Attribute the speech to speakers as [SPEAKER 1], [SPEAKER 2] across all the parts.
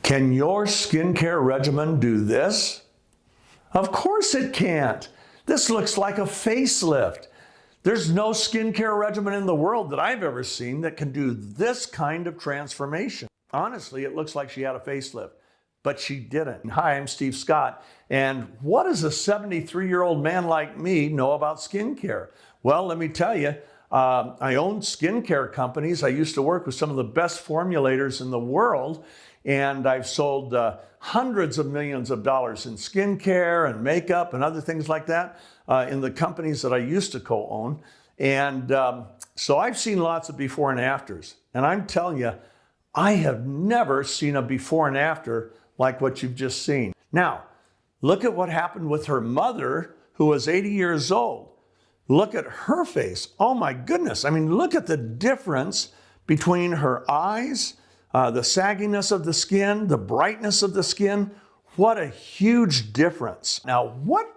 [SPEAKER 1] Can your skincare regimen do this? Of course it can't. This looks like a facelift. There's no skincare regimen in the world that I've ever seen that can do this kind of transformation. Honestly, it looks like she had a facelift, but she didn't. Hi, I'm Steve Scott, and what does a 73-year-old man like me know about skincare? Well, let me tell you, I own skincare companies. I used to work with some of the best formulators in the world, and I've sold hundreds of millions of dollars in skincare and makeup and other things like that in the companies that I used to co-own. And so I've seen lots of before and afters. And I'm telling you, I have never seen a before and after like what you've just seen. Now, look at what happened with her mother, who was 80 years old. Look at her face. Oh my goodness. I mean, look at the difference between her eyes, the sagginess of the skin, the brightness of the skin. What a huge difference. Now, what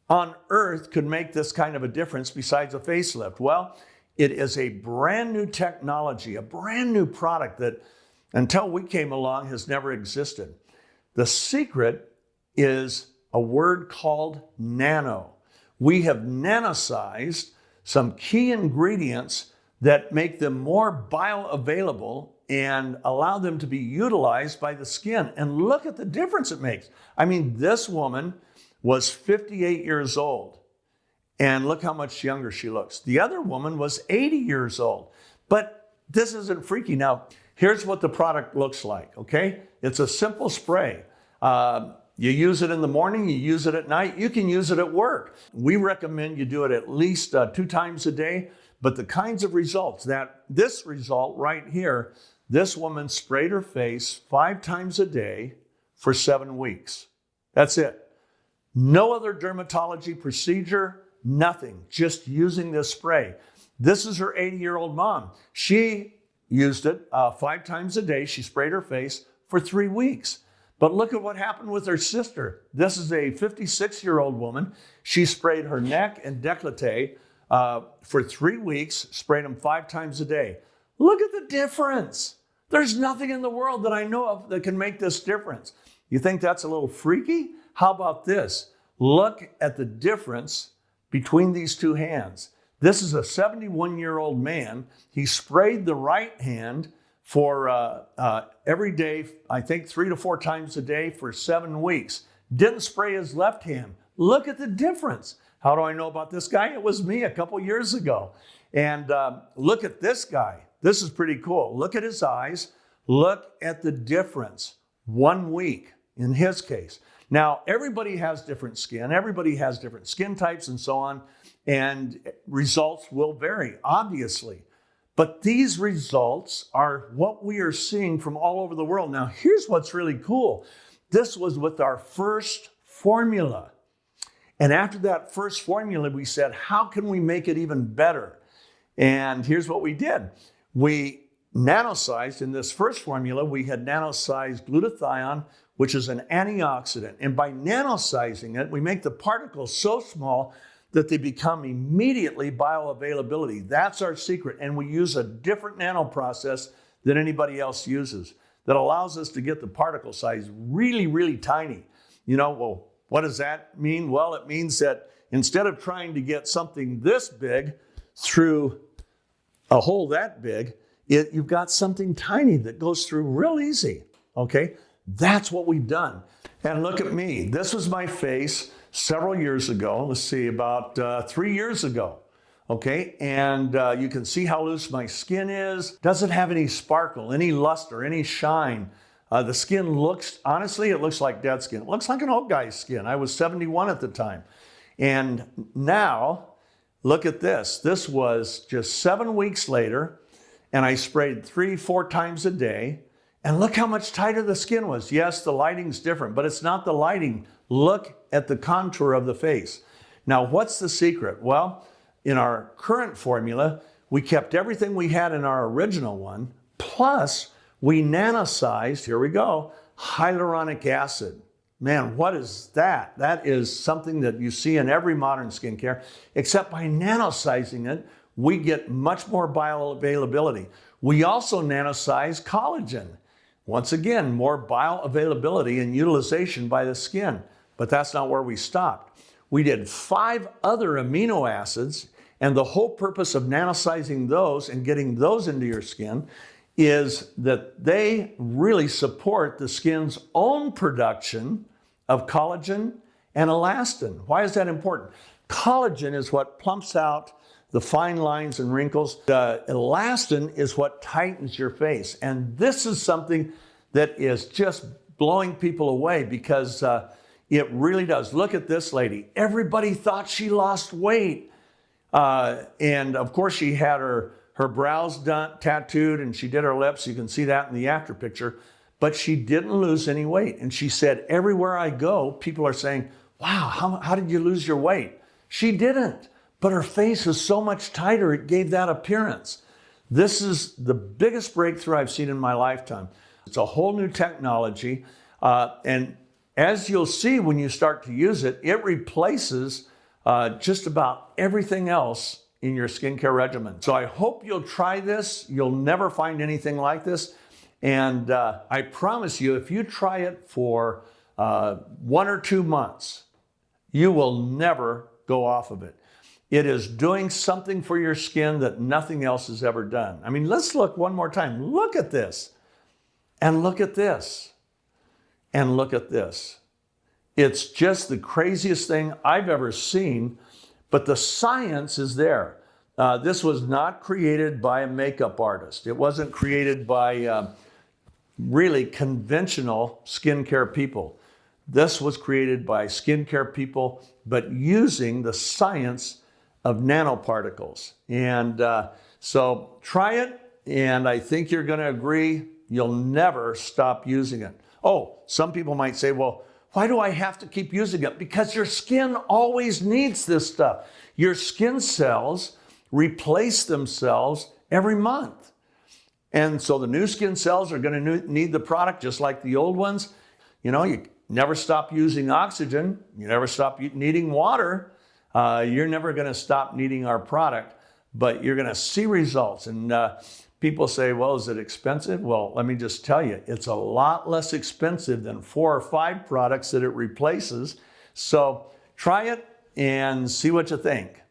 [SPEAKER 1] on earth could make this kind of a difference besides a facelift? Well, it is a brand new technology, a brand new product that until we came along has never existed. The secret is a word called nano. We have nanosized some key ingredients that make them more bioavailable and allow them to be utilized by the skin. And look at the difference it makes. I mean, this woman was 58 years old, and look how much younger she looks. The other woman was 80 years old. But this isn't freaky. Now, here's what the product looks like, okay? It's a simple spray. You use it in the morning, you use it at night, you can use it at work. We recommend you do it at least 2 times a day, but the kinds of results this result right here, this woman sprayed her face 5 times a day for 7 weeks. That's it. No other dermatology procedure, nothing, just using this spray. This is her 80-year-old mom. She used it 5 times a day. She sprayed her face for 3 weeks. But look at what happened with her sister. This is a 56-year-old woman. She sprayed her neck and décolleté for 3 weeks, sprayed them 5 times a day. Look at the difference. There's nothing in the world that I know of that can make this difference. You think that's a little freaky? How about this? Look at the difference between these two hands. This is a 71-year-old man. He sprayed the right hand for every day, I think 3 to 4 times a day for 7 weeks. Didn't spray his left hand. Look at the difference. How do I know about this guy? It was me a couple years ago. And look at this guy. This is pretty cool. Look at his eyes. Look at the difference. 1 week in his case. Now, everybody has different skin. Everybody has different skin types and so on. And results will vary, obviously. But these results are what we are seeing from all over the world. Now, here's what's really cool. This was with our first formula. And after that first formula, we said, how can we make it even better? And here's what we did. We nanosized, in this first formula, we had nanosized glutathione, which is an antioxidant. And by nanosizing it, we make the particles so small that they become immediately bioavailability. That's our secret. And we use a different nano process than anybody else uses that allows us to get the particle size really, really tiny. You know, well, what does that mean? Well, it means that instead of trying to get something this big through a hole that big, you've got something tiny that goes through real easy, okay? That's what we've done. And look at me. This was my face several years ago. Let's see, about 3 years ago, okay? And you can see how loose my skin is. Doesn't have any sparkle, any luster, any shine. The skin looks, honestly, it looks like dead skin. It looks like an old guy's skin. I was 71 at the time. And now, look at this. This was just 7 weeks later, and I sprayed 3-4 times a day. And look how much tighter the skin was. Yes, the lighting's different, but it's not the lighting. Look at the contour of the face. Now, what's the secret? Well, in our current formula, we kept everything we had in our original one, plus we nanosized, here we go, hyaluronic acid. Man, what is that? That is something that you see in every modern skincare, except by nanosizing it, we get much more bioavailability. We also nanosize collagen. Once again, more bioavailability and utilization by the skin. But that's not where we stopped. We did 5 other amino acids, and the whole purpose of nanosizing those and getting those into your skin is that they really support the skin's own production of collagen and elastin. Why is that important? Collagen is what plumps out the fine lines and wrinkles. The elastin is what tightens your face. And this is something that is just blowing people away because it really does. Look at this lady. Everybody thought she lost weight. And of course she had her brows tattooed and she did her lips. You can see that in the after picture. But she didn't lose any weight. And she said, everywhere I go, people are saying, wow, how did you lose your weight? She didn't. But her face is so much tighter, it gave that appearance. This is the biggest breakthrough I've seen in my lifetime. It's a whole new technology. And as you'll see when you start to use it, it replaces just about everything else in your skincare regimen. So I hope you'll try this. You'll never find anything like this. And I promise you, if you try it for 1 or 2 months, you will never go off of it. It is doing something for your skin that nothing else has ever done. I mean, let's look one more time. Look at this, and look at this, and look at this. It's just the craziest thing I've ever seen, but the science is there. This was not created by a makeup artist. It wasn't created by really conventional skincare people. This was created by skincare people, but using the science of nanoparticles. And so try it, and I think you're going to agree you'll never stop using it. Oh, some people might say, well, why do I have to keep using it? Because your skin always needs this stuff. Your skin cells replace themselves every month. And so the new skin cells are going to need the product just like the old ones. You know, you never stop using oxygen. You never stop needing water. You're never going to stop needing our product, but you're going to see results. And people say, well, is it expensive? Well, let me just tell you, it's a lot less expensive than 4 or 5 products that it replaces. So try it and see what you think.